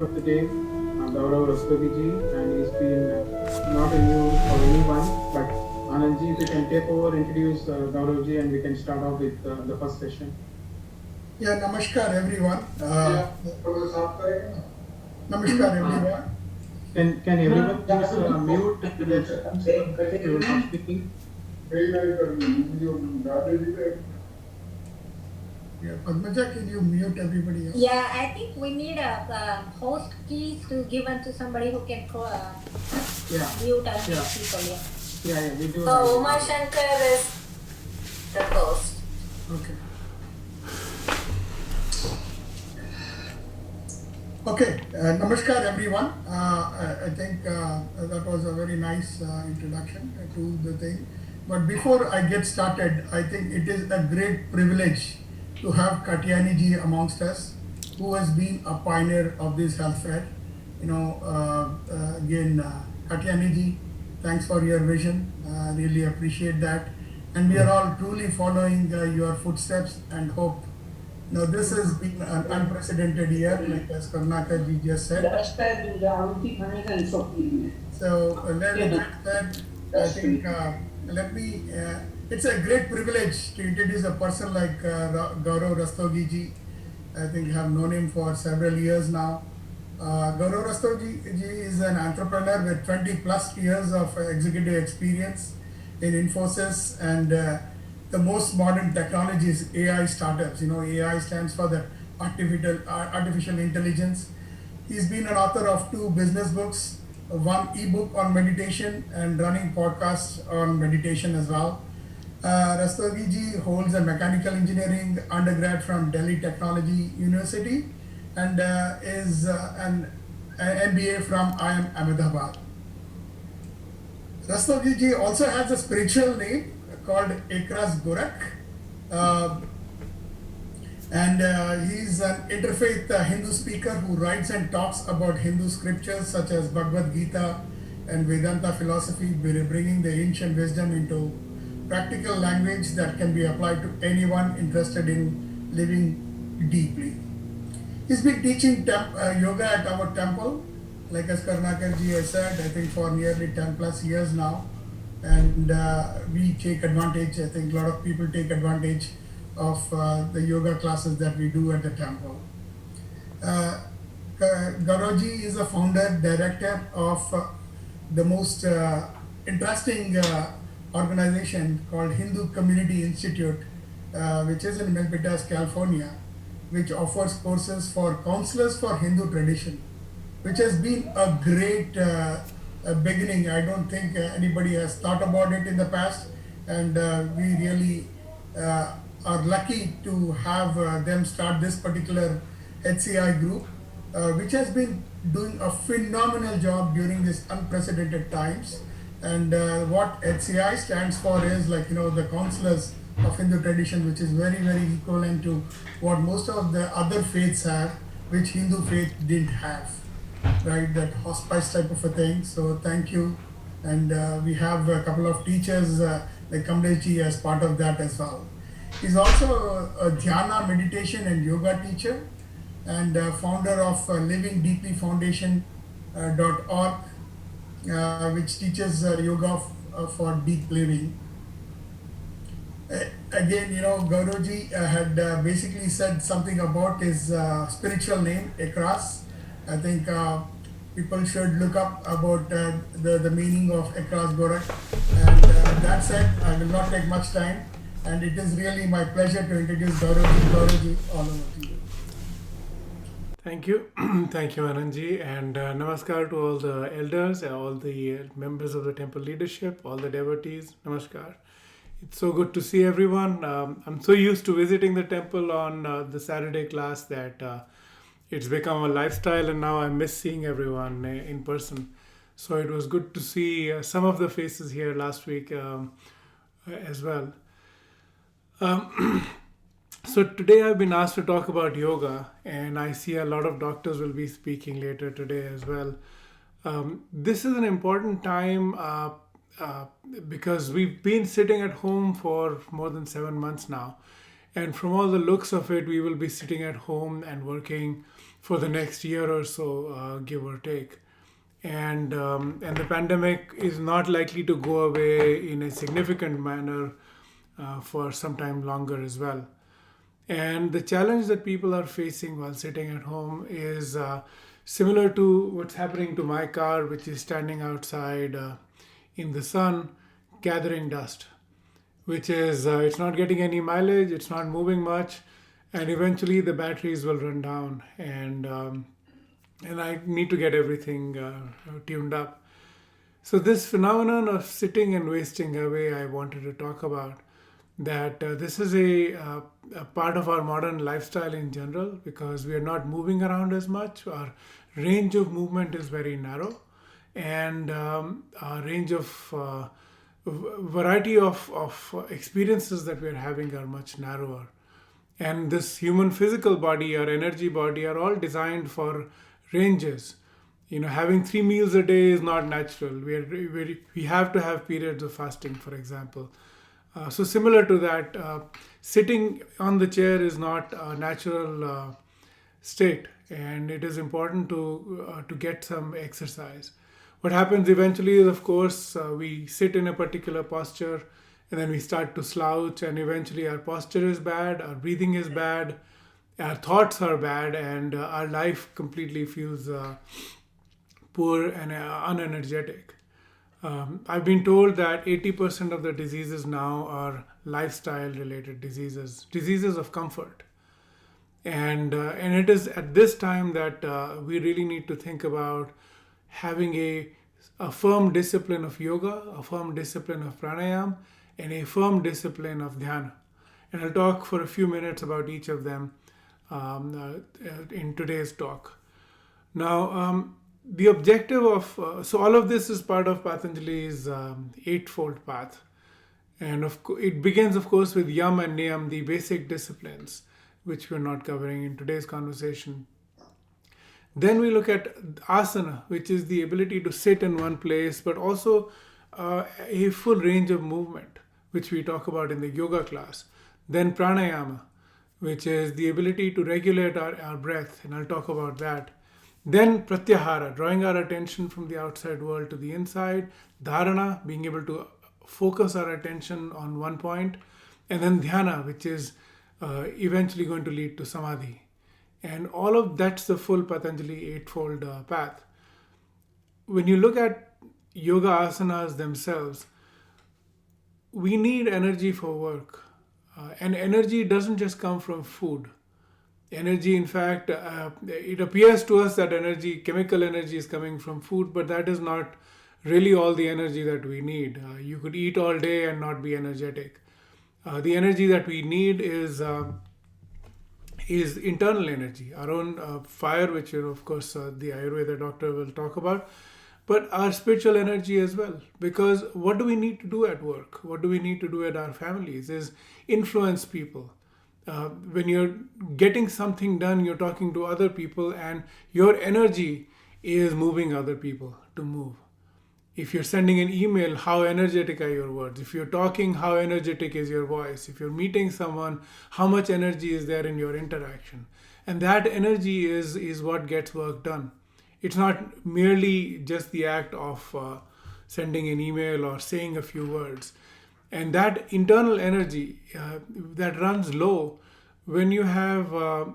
of the day, Gaurav Rastogi and he's been not a new for anyone, but Anandji, if you can take over, introduce Gauravji, and we can start off with the first session. Yeah, namaskar everyone. Namaskar everyone. Can everyone just mute themselves if you are not speaking? Yeah, Padmaja, can you mute everybody else? Yeah, I think we need a host keys to give to somebody who can Yeah, mute and yeah, people. yeah, we do. So Uma Shankar is the host. Okay. Okay, namaskar everyone. I think that was a very nice introduction to the thing. But before I get started, I think it is a great privilege to have Katyani ji amongst us, who has been a pioneer of this health fair. Again, Katyani ji, thanks for your vision. Really appreciate that. And we are all truly following your footsteps and hope. Now, this has been an unprecedented year, like as Karnaka ji just said. So, I think, it's a great privilege to introduce a person like Gaurav Rastogi ji. I think I have known him for several years now. Gaurav Rastogi ji is an entrepreneur with 20 plus years of executive experience in Infosys and the most modern technologies, AI startups. AI stands for the artificial intelligence. He's been an author of 2 business books, one ebook on meditation, and running podcasts on meditation as well. Rastogi ji holds a mechanical engineering undergrad from Delhi Technology University and is an MBA from IIM Ahmedabad. Rastogi ji also has a spiritual name called Ekras Gorakh. And he's an interfaith Hindu speaker who writes and talks about Hindu scriptures such as Bhagavad Gita and Vedanta philosophy, bringing the ancient wisdom into practical language that can be applied to anyone interested in living deeply. He's been teaching yoga at our temple, like as Karnakar ji has said, I think for nearly 10 plus years now. And we take advantage, I think a lot of people take advantage of the yoga classes that we do at the temple. Garoji is a founder, director of the most interesting organization called Hindu Community Institute, which is in Milpitas, California, which offers courses for counselors for Hindu tradition, which has been a great beginning. I don't think anybody has thought about it in the past, and we really are lucky to have them start this particular HCI group, which has been doing a phenomenal job during these unprecedented times. And what HCI stands for is the counselors of Hindu tradition, which is very, very equivalent to what most of the other faiths have, which Hindu faith didn't have, right? That hospice type of a thing. So thank you. And we have a couple of teachers like Kamleji as part of that as well. He's also a Dhyana, meditation and yoga teacher and founder of Living Deeply Foundation.org, which teaches yoga for deep living. Again, Gauravji had basically said something about his spiritual name, Ekras. I think people should look up about the meaning of Ekras Gorakh. And that said, I will not take much time. And it is really my pleasure to introduce Gauravji. Gauravji, all over to you. Thank you. Thank you, Anandji. And namaskar to all the elders, all the members of the temple leadership, all the devotees. Namaskar. It's so good to see everyone. I'm so used to visiting the temple on the Saturday class that it's become a lifestyle, and now I miss seeing everyone in person. So it was good to see some of the faces here last week as well. So today I've been asked to talk about yoga, and I see a lot of doctors will be speaking later today as well. This is an important time because we've been sitting at home for more than 7 months now. And from all the looks of it, we will be sitting at home and working for the next year or so, give or take. And the pandemic is not likely to go away in a significant manner for some time longer as well. And the challenge that people are facing while sitting at home is similar to what's happening to my car, which is standing outside in the sun gathering dust, which is it's not getting any mileage, it's not moving much, and eventually the batteries will run down, and I need to get everything tuned up. So this phenomenon of sitting and wasting away, I wanted to talk about that this is a part of our modern lifestyle in general, because we are not moving around as much. Our range of movement is very narrow, and our range of variety of experiences that we are having are much narrower. And this human physical body, our energy body, are all designed for ranges. Having 3 meals a day is not natural. We have to have periods of fasting, for example. So similar to that, sitting on the chair is not a natural state, and it is important to get some exercise. What happens eventually is, of course, we sit in a particular posture, and then we start to slouch, and eventually our posture is bad, our breathing is bad, our thoughts are bad, and our life completely feels poor and unenergetic. I've been told that 80% of the diseases now are lifestyle related diseases of comfort. And it is at this time that we really need to think about having a firm discipline of yoga, a firm discipline of pranayama, and a firm discipline of dhyana. And I'll talk for a few minutes about each of them in today's talk. Now, the objective of so all of this is part of Patanjali's eightfold path, and it begins, of course, with yam and niyam, the basic disciplines, which we're not covering in today's conversation. Then we look at asana, which is the ability to sit in one place, but also a full range of movement, which we talk about in the yoga class. Then pranayama, which is the ability to regulate our breath, and I'll talk about that. Then pratyahara, drawing our attention from the outside world to the inside. Dharana, being able to focus our attention on one point. And then dhyana, which is eventually going to lead to samadhi. And all of that's the full Patanjali eightfold path. When you look at yoga asanas themselves, we need energy for work. And energy doesn't just come from food. Energy, in fact, it appears to us that chemical energy is coming from food, but that is not really all the energy that we need. You could eat all day and not be energetic. The energy that we need is internal energy, our own fire, which of course the Ayurveda doctor will talk about, but our spiritual energy as well. Because what do we need to do at work? What do we need to do at our families? Is influence people. When you're getting something done, you're talking to other people, and your energy is moving other people to move. If you're sending an email, how energetic are your words? If you're talking, how energetic is your voice? If you're meeting someone, how much energy is there in your interaction? And that energy is what gets work done. It's not merely just the act of sending an email or saying a few words. And that internal energy that runs low when you have a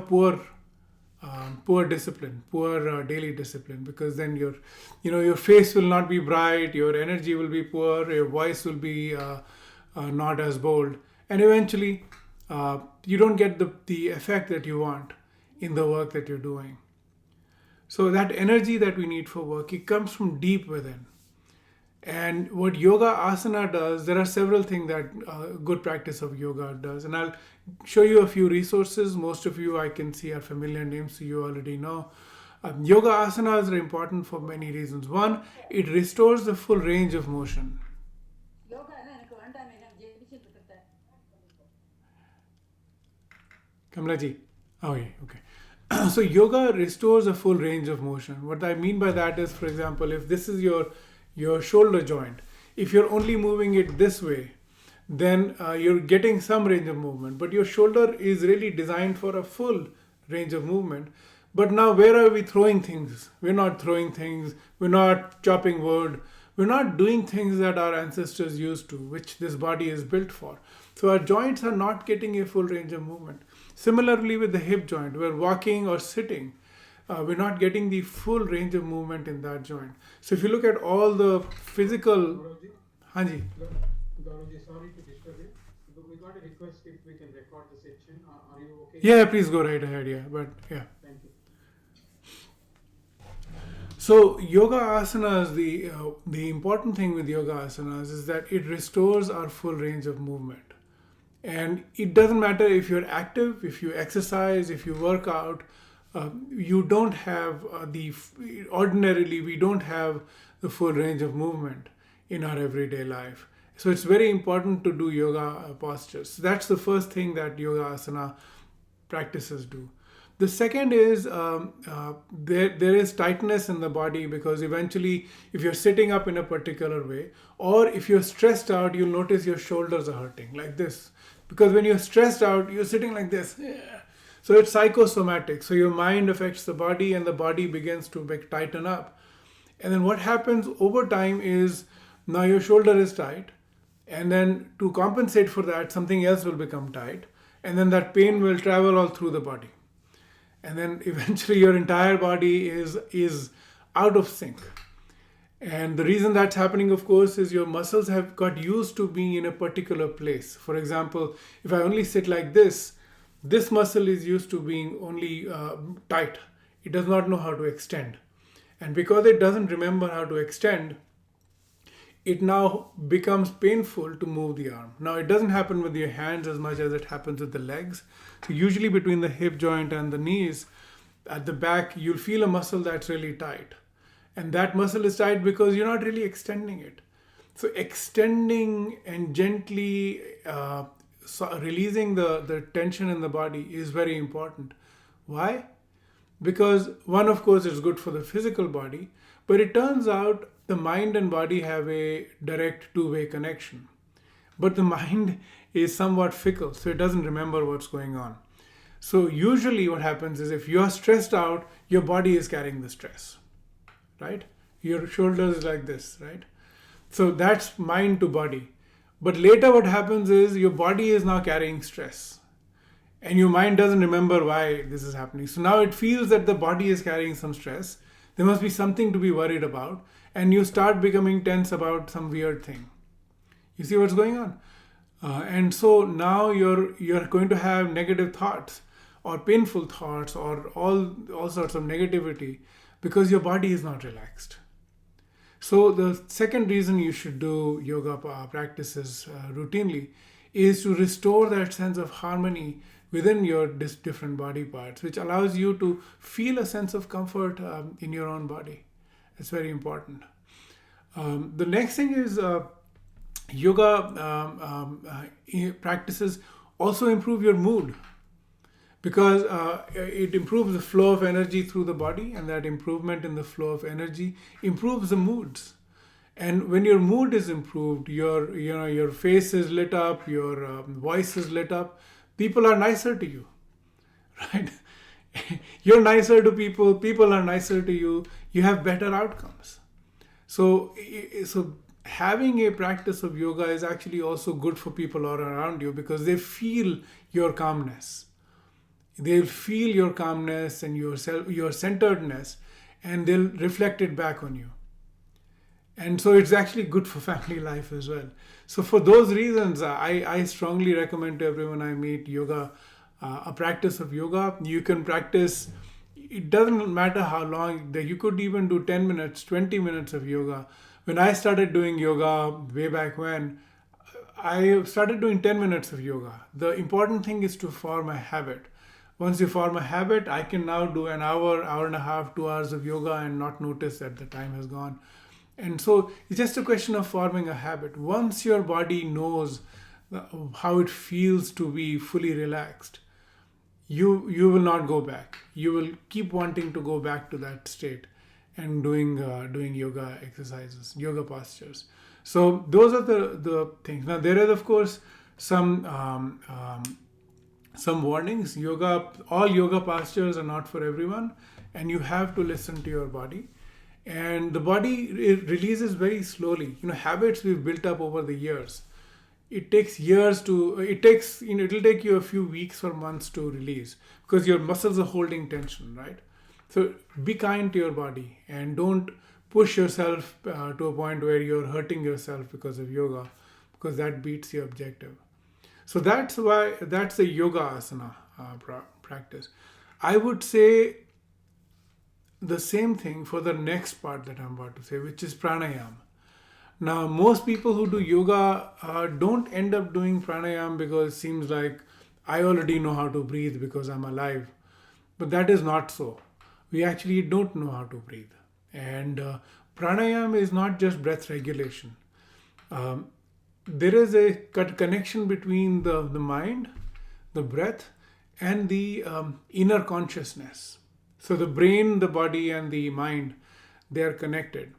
poor discipline, poor daily discipline, because then your face will not be bright, your energy will be poor, your voice will be not as bold, and eventually you don't get the effect that you want in the work that you're doing. So that energy that we need for work, it comes from deep within. And what yoga asana does, there are several things that good practice of yoga does. And I'll show you a few resources. Most of you I can see are familiar names, so you already know. Yoga asanas are important for many reasons. One, it restores the full range of motion. Kamlaji. Oh, yeah, okay. So yoga restores a full range of motion. What I mean by that is, for example, if this is your shoulder joint, if you're only moving it this way, then you're getting some range of movement, but your shoulder is really designed for a full range of movement. But now, where are we throwing things? We're not throwing things, we're not chopping wood, we're not doing things that our ancestors used to, which this body is built for. So our joints are not getting a full range of movement. Similarly, with the hip joint, we're walking or sitting, we're not getting the full range of movement in that joint. So if you look at all the physical, Gaurav Hanji, sorry to disturb you. We got a request if we can record the section. Are you okay? yeah, please go right ahead. Yeah, but yeah. Thank you. So yoga asanas, the important thing with yoga asanas is that it restores our full range of movement, and it doesn't matter if you're active, if you exercise, if you work out. You don't have ordinarily we don't have the full range of movement in our everyday life. So it's very important to do yoga postures. So that's the first thing that yoga asana practices do. The second is there is tightness in the body, because eventually if you're sitting up in a particular way, or if you're stressed out, you'll notice your shoulders are hurting like this, because when you're stressed out, you're sitting like this. So it's psychosomatic. So your mind affects the body, and the body begins to tighten up. And then what happens over time is now your shoulder is tight, and then to compensate for that, something else will become tight, and then that pain will travel all through the body. And then eventually your entire body is out of sync. And the reason that's happening, of course, is your muscles have got used to being in a particular place. For example, if I only sit like this muscle is used to being only tight. It does not know how to extend. And because it doesn't remember how to extend, it now becomes painful to move the arm. Now, it doesn't happen with your hands as much as it happens with the legs. So usually between the hip joint and the knees, at the back, you'll feel a muscle that's really tight. And that muscle is tight because you're not really extending it. So extending and gently releasing the tension in the body is very important. Why? Because one, of course, is good for the physical body, but it turns out the mind and body have a direct two-way connection. But the mind is somewhat fickle, so it doesn't remember what's going on. So usually what happens is if you're stressed out, your body is carrying the stress, right? Your shoulders is like this, right? So that's mind to body. But later what happens is your body is now carrying stress, and your mind doesn't remember why this is happening. So now it feels that the body is carrying some stress. There must be something to be worried about, and you start becoming tense about some weird thing. You see what's going on? And so now you're going to have negative thoughts or painful thoughts or all sorts of negativity because your body is not relaxed. So the second reason you should do yoga practices routinely is to restore that sense of harmony within your different body parts, which allows you to feel a sense of comfort in your own body. It's very important. The next thing is yoga practices also improve your mood, because it improves the flow of energy through the body, and that improvement in the flow of energy improves the moods. And when your mood is improved, your face is lit up, your voice is lit up, people are nicer to you, right? You're nicer to people, people are nicer to you, you have better outcomes. So having a practice of yoga is actually also good for people all around you, because they feel your calmness. They'll feel your calmness and your centeredness, and they'll reflect it back on you. And so it's actually good for family life as well. So for those reasons, I strongly recommend to everyone I meet yoga, a practice of yoga. You can practice, it doesn't matter how long, you could even do 10 minutes, 20 minutes of yoga. When I started doing yoga way back when, I started doing 10 minutes of yoga. The important thing is to form a habit. Once you form a habit, I can now do an hour, hour and a half, 2 hours of yoga and not notice that the time has gone. And so it's just a question of forming a habit. Once your body knows how it feels to be fully relaxed, you will not go back. You will keep wanting to go back to that state and doing yoga exercises, yoga postures. So those are the things. Now there is, of course, some some warnings. All yoga postures are not for everyone, and you have to listen to your body. And the body releases very slowly. Habits we've built up over the years. It takes years to. It takes. It'll take you a few weeks or months to release because your muscles are holding tension, right? So be kind to your body and don't push yourself to a point where you're hurting yourself because of yoga, because that beats your objective. So that's a yoga asana practice. I would say the same thing for the next part that I'm about to say, which is pranayama. Now, most people who do yoga don't end up doing pranayama because it seems like I already know how to breathe because I'm alive. But that is not so. We actually don't know how to breathe. And pranayama is not just breath regulation. There is a connection between the mind, the breath, and the inner consciousness. So the brain, the body, and the mind, they are connected.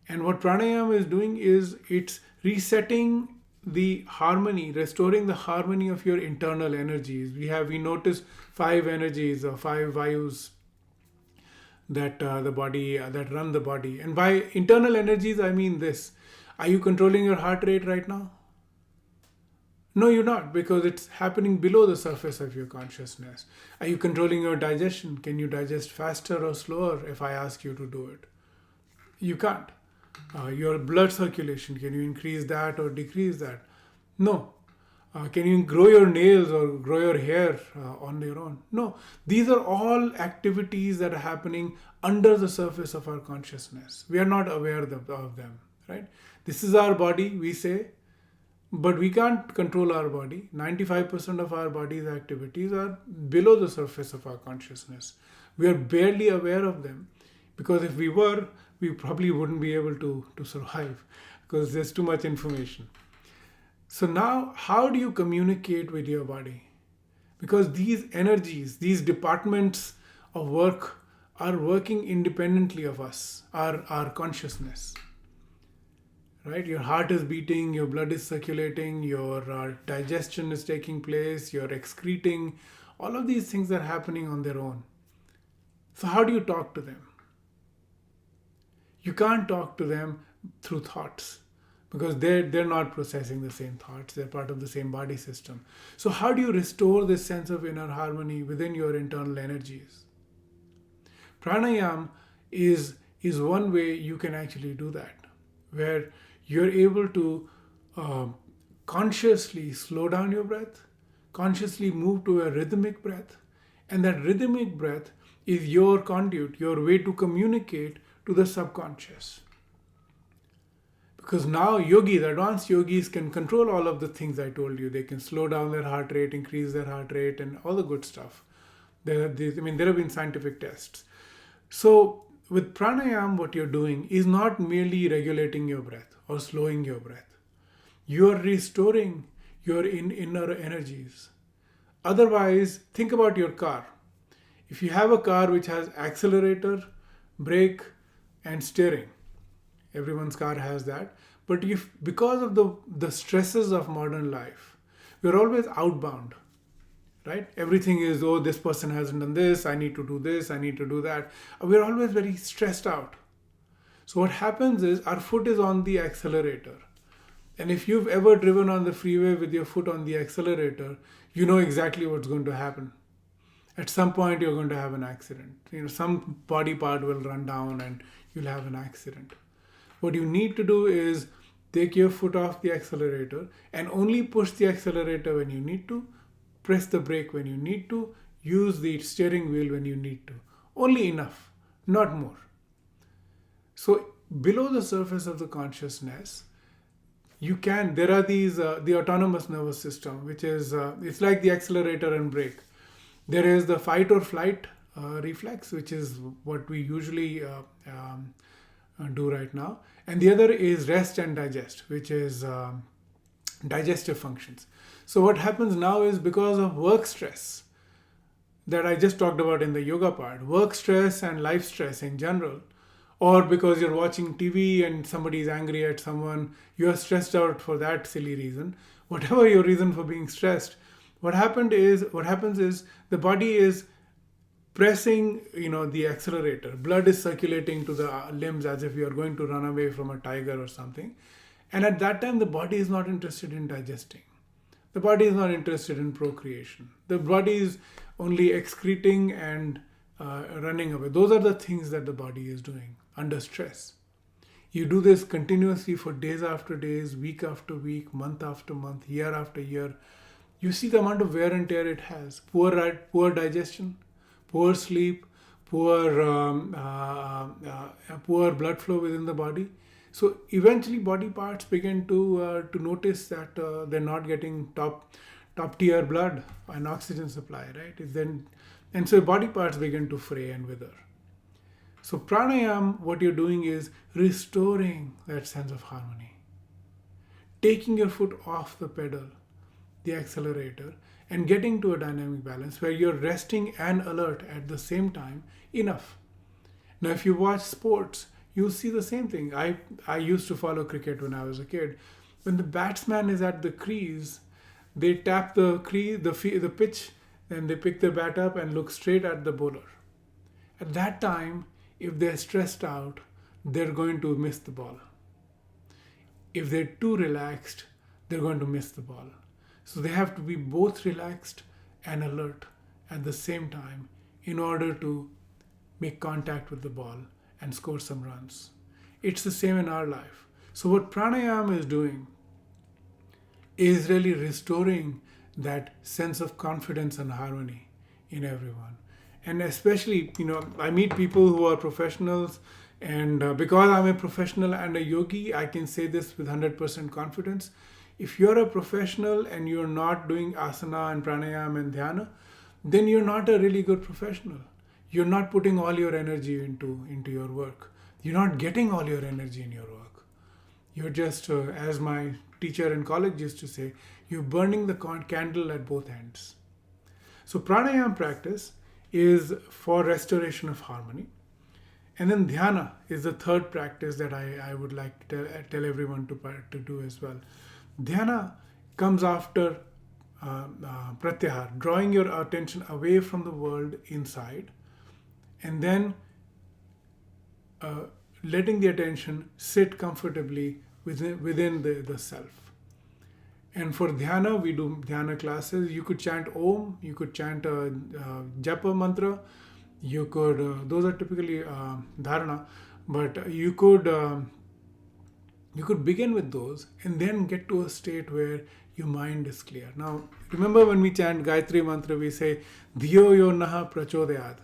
And what pranayama is doing is it's resetting the harmony, restoring the harmony of your internal energies. We notice 5 energies or 5 vayus that the body that run the body. And by internal energies, I mean this: are you controlling your heart rate right now? No, you're not, because it's happening below the surface of your consciousness. Are you controlling your digestion? Can you digest faster or slower if I ask you to do it? You can't. Your blood circulation, can you increase that or decrease that? No. Can you grow your nails or grow your hair on your own? No. These are all activities that are happening under the surface of our consciousness. We are not aware of them, right? This is our body, we say, but we can't control our body. 95% of our body's activities are below the surface of our consciousness. We are barely aware of them, because if we were, we probably wouldn't be able to survive because there's too much information. So now, how do you communicate with your body? Because these energies, these departments of work are working independently of us, our consciousness. Right? Your heart is beating, your blood is circulating, your digestion is taking place, you're excreting. All of these things are happening on their own. So how do you talk to them? You can't talk to them through thoughts, because they're not processing the same thoughts. They're part of the same body system. So how do you restore this sense of inner harmony within your internal energies? Pranayama is one way you can actually do that, where you're able to consciously slow down your breath, consciously move to a rhythmic breath, and that rhythmic breath is your conduit, your way to communicate to the subconscious. Because now advanced yogis can control all of the things I told you. They can slow down their heart rate, increase their heart rate, and all the good stuff. There have been scientific tests. So with pranayama, what you're doing is not merely regulating your breath or slowing your breath. You are restoring your inner energies. Otherwise, think about your car. If you have a car which has accelerator, brake, and steering, everyone's car has that. But because of the stresses of modern life, we're always outbound, right? Everything is, oh, this person hasn't done this, I need to do this, I need to do that. We're always very stressed out. So what happens is our foot is on the accelerator. And if you've ever driven on the freeway with your foot on the accelerator, you know exactly what's going to happen. At some point, you're going to have an accident. Some body part will run down and you'll have an accident. What you need to do is take your foot off the accelerator and only push the accelerator when you need to, press the brake when you need to, use the steering wheel when you need to. Only enough, not more. So below the surface of the consciousness, there are these, the autonomous nervous system, which is, it's like the accelerator and brake. There is the fight or flight reflex, which is what we usually do right now. And the other is rest and digest, which is digestive functions. So what happens now is, because of work stress that I just talked about in the yoga part, work stress and life stress in general, or because you're watching TV and somebody is angry at someone, you're stressed out for that silly reason. Whatever your reason for being stressed, What happens is the body is pressing, the accelerator. Blood is circulating to the limbs as if you are going to run away from a tiger or something. And at that time, the body is not interested in digesting. The body is not interested in procreation. The body is only excreting and running away. Those are the things that the body is doing under stress. You do this continuously for days after days, week after week, month after month, year after year. You see the amount of wear and tear it has. Poor digestion, poor sleep, poor blood flow within the body. So eventually, body parts begin to notice that they're not getting top tier blood and oxygen supply, right? And so body parts begin to fray and wither. So pranayam, what you're doing is restoring that sense of harmony, taking your foot off the pedal, the accelerator, and getting to a dynamic balance where you're resting and alert at the same time enough. Now, if you watch sports, you'll see the same thing. I used to follow cricket when I was a kid. When the batsman is at the crease, they tap the pitch, and they pick the bat up and look straight at the bowler. At that time, if they're stressed out, they're going to miss the ball. If they're too relaxed, they're going to miss the ball. So they have to be both relaxed and alert at the same time in order to make contact with the ball and score some runs. It's the same in our life. So what pranayama is doing is really restoring that sense of confidence and harmony in everyone. And especially, I meet people who are professionals, and because I'm a professional and a yogi, I can say this with 100% confidence. If you're a professional and you're not doing asana and pranayama and dhyana, then you're not a really good professional. You're not putting all your energy into your work. You're not getting all your energy in your work. You're just, as my teacher in college used to say, you're burning the candle at both ends. So pranayama practice is for restoration of harmony. And then dhyana is the third practice that I would like to tell everyone to do as well. Dhyana comes after pratyahar, drawing your attention away from the world inside, and then letting the attention sit comfortably within the self. And for dhyana, we do dhyana classes. You could chant Om, you could chant a japa mantra, you could, those are typically dharana, but you could begin with those and then get to a state where your mind is clear. Now, remember when we chant Gayatri mantra, we say, Dhiyo yo naha prachodayat.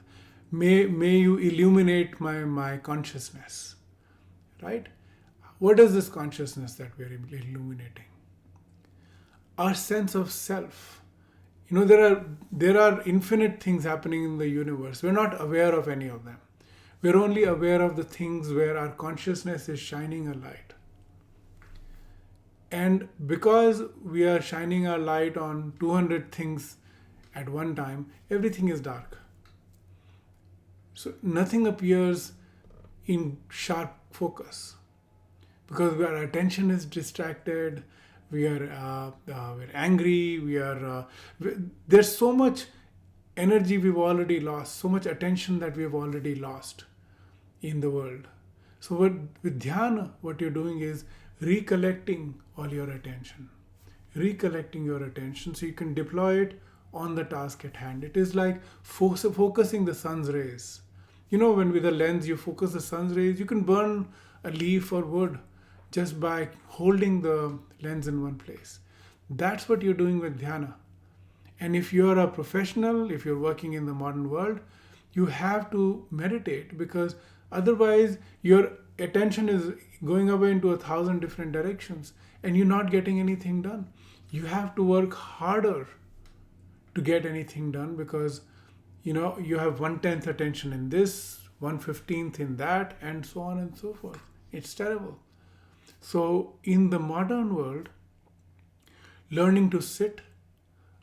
May you illuminate my consciousness. Right? What is this consciousness that we are illuminating? Our sense of self. There are infinite things happening in the universe. We're not aware of any of them. We're only aware of the things where our consciousness is shining a light. And because we are shining our light on 200 things at one time, everything is dark. So nothing appears in sharp focus because our attention is distracted. We're angry. There's so much energy we've already lost, so much attention that we've already lost in the world. So with dhyana, what you're doing is recollecting all your attention. Recollecting your attention so you can deploy it on the task at hand. It is like focusing the sun's rays. When with a lens you focus the sun's rays, you can burn a leaf or wood just by holding the lens in one place. That's what you're doing with dhyana. And if you're a professional, if you're working in the modern world, you have to meditate because otherwise your attention is going away into 1,000 different directions and you're not getting anything done. You have to work harder to get anything done because you have 1/10 attention in this, 1/15 in that, and so on and so forth. It's terrible. So in the modern world, learning to sit,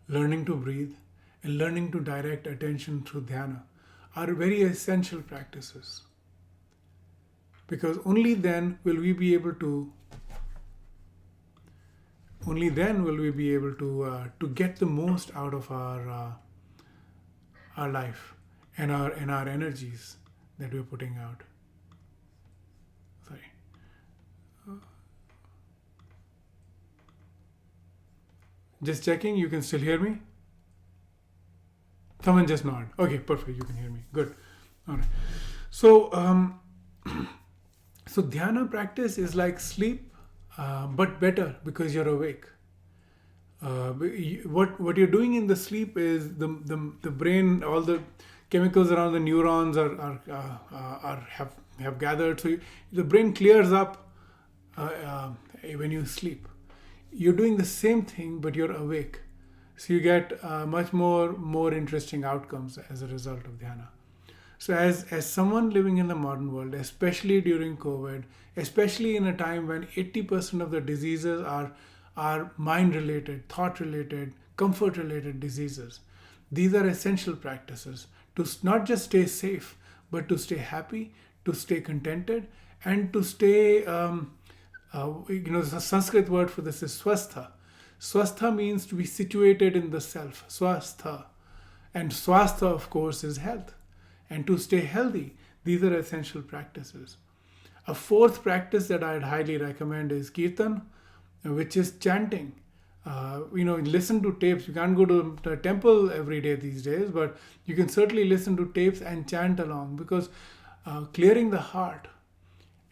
learning to breathe, and learning to direct attention through dhyana are very essential practices. Because only then will we be able to only then will we be able to get the most out of our life and our energies that we're putting out. Sorry. Just checking, you can still hear me? Someone just nodded. Okay, perfect, you can hear me. Good. All right. So, so dhyana practice is like sleep, but better because you're awake. What you're doing in the sleep is the brain, all the chemicals around the neurons have gathered, so the brain clears up when you sleep. You're doing the same thing, but you're awake, so you get much more interesting outcomes as a result of dhyana. So as someone living in the modern world, especially during COVID, especially in a time when 80% of the diseases are mind-related, thought-related, comfort-related diseases, these are essential practices to not just stay safe, but to stay happy, to stay contented, and to stay, the Sanskrit word for this is swastha. Swastha means to be situated in the self, swastha. And swastha, of course, is health. And to stay healthy, these are essential practices. A fourth practice that I'd highly recommend is kirtan, which is chanting. Listen to tapes. You can't go to the temple every day these days, but you can certainly listen to tapes and chant along, because clearing the heart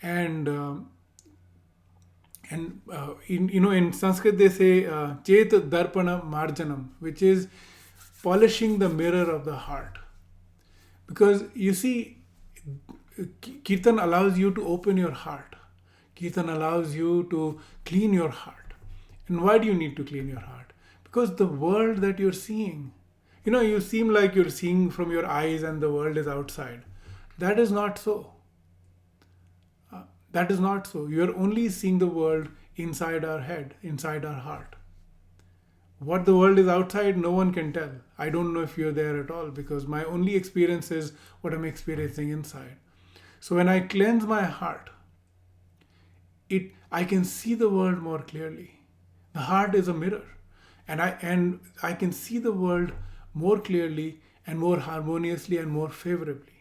and in Sanskrit they say chet darpana marjanam, which is polishing the mirror of the heart. Because you see, kirtan allows you to open your heart. Kirtan allows you to clean your heart. And why do you need to clean your heart? Because the world that you're seeing, you seem like you're seeing from your eyes and the world is outside. That is not so. That is not so. You're only seeing the world inside our head, inside our heart. What the world is outside, no one can tell. I don't know if you're there at all, because my only experience is what I'm experiencing inside. So when I cleanse my heart, I can see the world more clearly. The heart is a mirror, and I can see the world more clearly and more harmoniously and more favorably.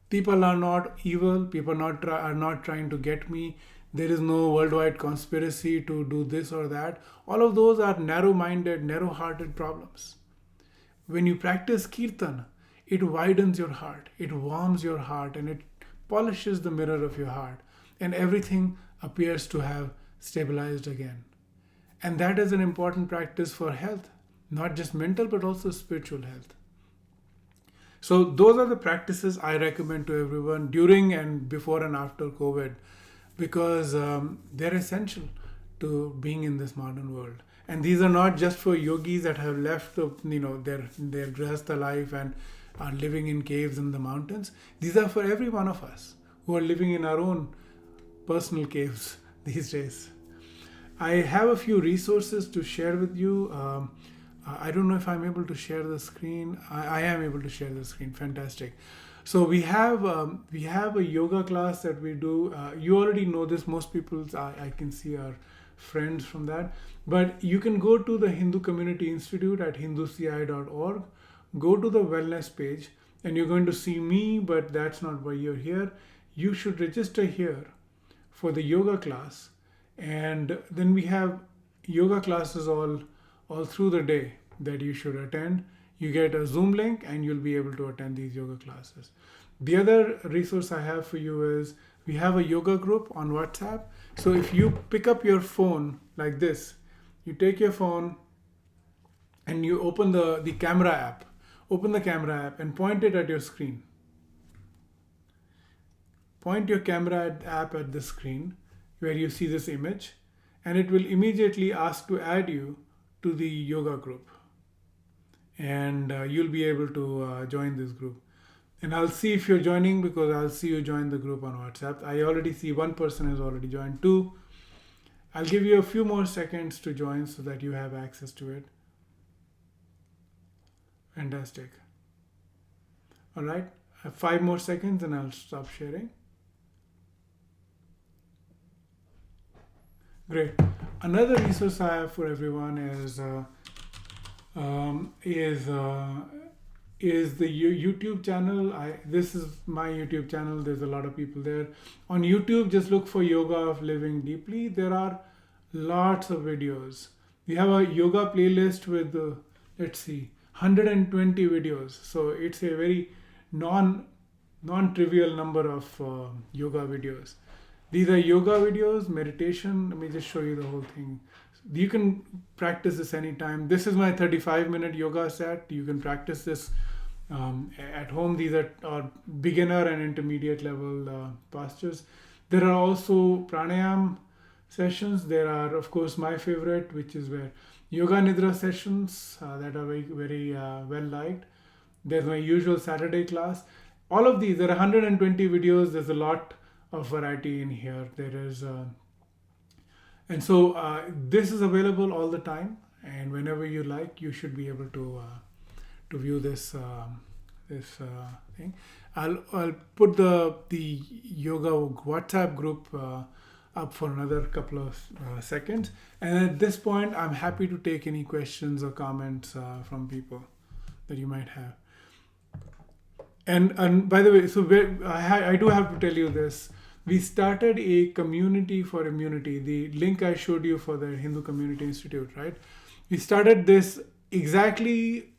People are not evil. People are not trying to get me. There is no worldwide conspiracy to do this or that. All of those are narrow-minded, narrow-hearted problems. When you practice kirtan, it widens your heart, it warms your heart, and it polishes the mirror of your heart, and everything appears to have stabilized again. And that is an important practice for health, not just mental but also spiritual health. So those are the practices I recommend to everyone during and before and after COVID, because they're essential to being in this modern world. And these are not just for yogis that have left their grihastha life and are living in caves in the mountains. These are for every one of us who are living in our own personal caves these days. I have a few resources to share with you. I don't know if I'm able to share the screen. I am able to share the screen. Fantastic. So we have a yoga class that we do. You already know this. Most people I can see are friends from that. But you can go to the Hindu Community Institute at hinduci.org. Go to the wellness page, and you're going to see me. But that's not why you're here. You should register here for the yoga class, and then we have yoga classes all through the day that you should attend. You get a Zoom link and you'll be able to attend these yoga classes. The other resource I have for you is we have a yoga group on WhatsApp. So if you pick up your phone like this, you take your phone and you open the camera app. Open the camera app and point it at your screen. Point your camera app at the screen where you see this image, and it will immediately ask to add you to the yoga group, and you'll be able to join this group. And I'll see if you're joining, because I'll see you join the group on WhatsApp. I already see one person has already joined, 2. I'll give you a few more seconds to join so that you have access to it. Fantastic. All right, I have 5 more seconds and I'll stop sharing. Great. Another resource I have for everyone is the YouTube channel. This is my YouTube channel. There's a lot of people there. On YouTube, just look for Yoga of Living Deeply. There are lots of videos. We have a yoga playlist with let's see, 120 videos. So it's a very non-trivial number of yoga videos. These are yoga videos, meditation. Let me just show you the whole thing. You can practice this anytime. This is my 35-minute yoga set. You can practice this at home. These are beginner and intermediate level postures. There are also pranayama sessions. There are, of course, my favorite, which is where yoga nidra sessions that are very, very well liked. There's my usual Saturday class. All of these, there are 120 videos. There's a lot of variety in here. There is and so this is available all the time, and whenever you like, you should be able to view this thing. I'll put the yoga WhatsApp group up for another couple of seconds, and at this point, I'm happy to take any questions or comments from people that you might have. And by the way, so I do have to tell you this. We started a community for immunity. The link I showed you for the Hindu Community Institute, right? We started this exactly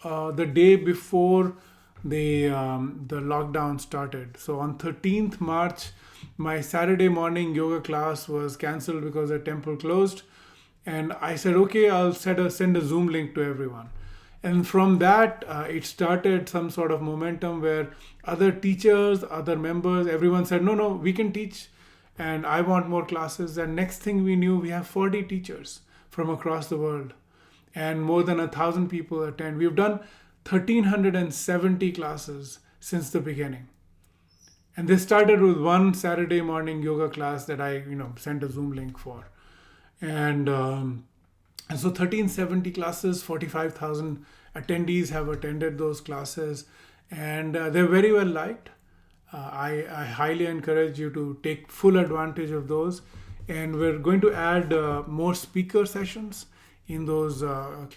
the day before the lockdown started. So on 13th March, my Saturday morning yoga class was cancelled because the temple closed. And I said, okay, I'll send a Zoom link to everyone. And from that, it started some sort of momentum where other teachers, other members, everyone said, no, we can teach. And I want more classes. And next thing we knew, we have 40 teachers from across the world. And more than 1,000 people attend. We've done 1,370 classes since the beginning. And this started with one Saturday morning yoga class that I, sent a Zoom link for. And so 1370 classes, 45,000 attendees have attended those classes, and they're very well liked. I highly encourage you to take full advantage of those. And we're going to add more speaker sessions in those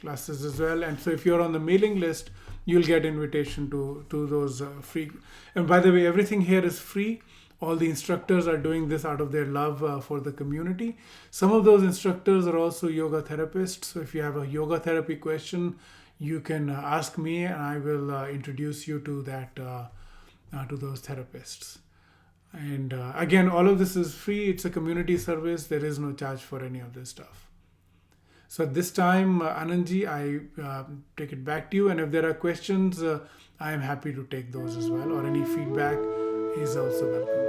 classes as well. And so if you're on the mailing list, you'll get invitation to those free. And by the way, everything here is free. All the instructors are doing this out of their love for the community. Some of those instructors are also yoga therapists. So if you have a yoga therapy question, you can ask me, and I will introduce you to those therapists. And again, all of this is free. It's a community service. There is no charge for any of this stuff. So at this time, Anandji, I take it back to you. And if there are questions, I am happy to take those as well, or any feedback is also welcome.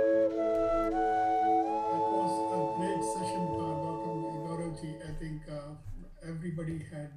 That was a great session, Dr. Gauravji. I think everybody had